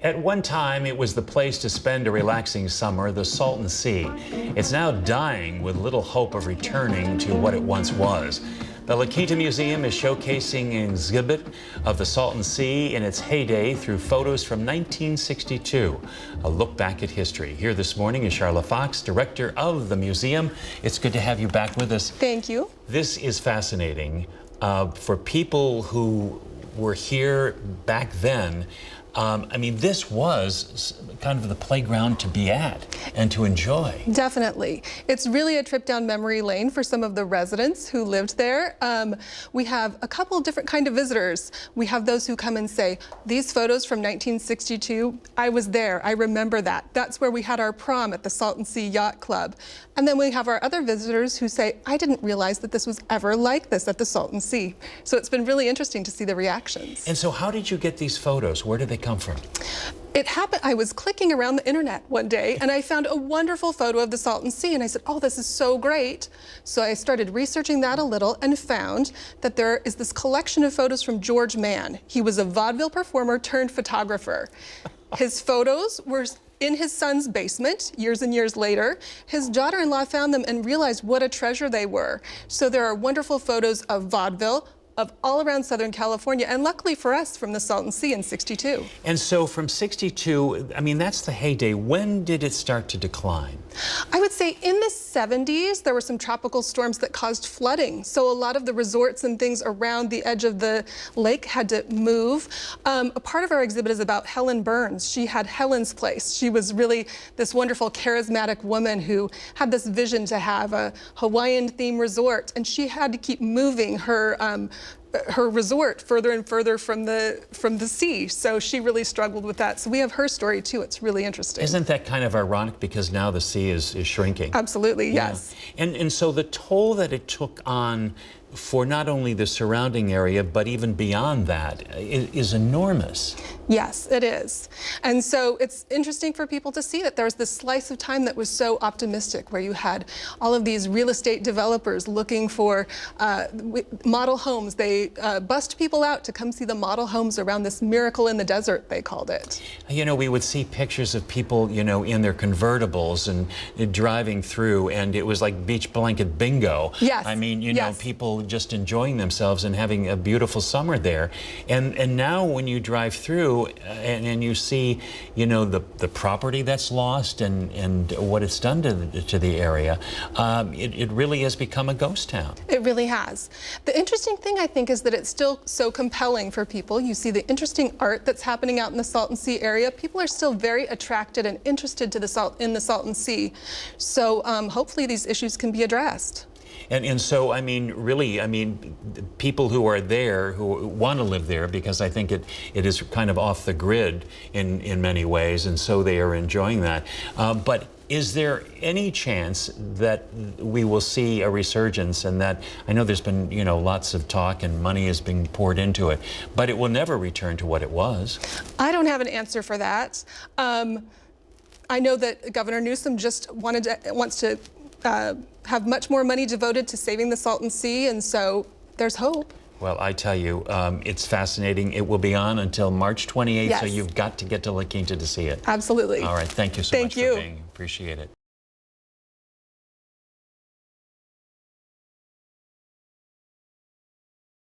At one time, it was the place to spend a relaxing summer, the Salton Sea. It's now dying with little hope of returning to what it once was. The La Quinta Museum is showcasing an exhibit of the Salton Sea in its heyday through photos from 1962. A look back at history. Here this morning is Charla Fox, director of the museum. It's good to have you back with us. Thank you. This is fascinating. For people who were here back then, I mean, this was kind of the playground to be at and to enjoy. Definitely. It's really a trip down memory lane for some of the residents who lived there. We have a couple of different kind of visitors. We have those who come and say, these photos from 1962, I was there, I remember that. That's where we had our prom at the Salton Sea Yacht Club. And then we have our other visitors who say, I didn't realize that this was ever like this at the Salton Sea. So it's been really interesting to see the reactions. And so how did you get these photos? Where did they come from? It happened, I was clicking around the internet one day and I found a wonderful photo of the Salton Sea and I said, oh, this is so great. So I started researching that a little and found that there is this collection of photos from George Mann. He was a vaudeville performer turned photographer. His photos were in his son's basement years and years later. His daughter-in-law found them and realized what a treasure they were. So there are wonderful photos of vaudeville, of all around Southern California, and luckily for us, from the Salton Sea in '62. And so from '62, I mean, that's the heyday. When did it start to decline? I would say in the '70s, there were some tropical storms that caused flooding. So a lot of the resorts and things around the edge of the lake had to move. A part of our exhibit is about Helen Burns. She had Helen's Place. She was really this wonderful, charismatic woman who had this vision to have a Hawaiian-themed resort, and she had to keep moving her resort further and further from the sea. So she really struggled with that. So we have her story too. It's really interesting. Isn't that kind of ironic because now the sea is shrinking? Absolutely, yeah. yes. And so the toll that it took on for not only the surrounding area, but even beyond that, is enormous. Yes, it is. And so it's interesting for people to see that there was this slice of time that was so optimistic, where you had all of these real estate developers looking for model homes. They bussed people out to come see the model homes around this miracle in the desert, they called it. You know, we would see pictures of people, you know, in their convertibles and driving through, and it was like beach blanket bingo. Yes. I mean, you know, people just enjoying themselves and having a beautiful summer there. And now when you drive through and you see, you know, the property that's lost and what it's done to the area, it really has become a ghost town. It really has. The interesting thing, I think, is that it's still so compelling for people. You see the interesting art that's happening out in the Salton Sea area. People are still very attracted and interested to in the Salton Sea. So hopefully these issues can be addressed. And so, I mean, really, I mean, people who are there, who want to live there, because I think it is kind of off the grid in many ways, and so they are enjoying that. But is there any chance that we will see a resurgence, and that, I know there's been, you know, lots of talk and money is being poured into it, but it will never return to what it was? I don't have an answer for that. I know that Governor Newsom just wants to have much more money devoted to saving the Salton Sea, and so there's hope. Well, I tell you, it's fascinating. It will be on until March 28th, yes. So you've got to get to La Quinta to see it. Absolutely. All right, thank you so much for being. Appreciate it.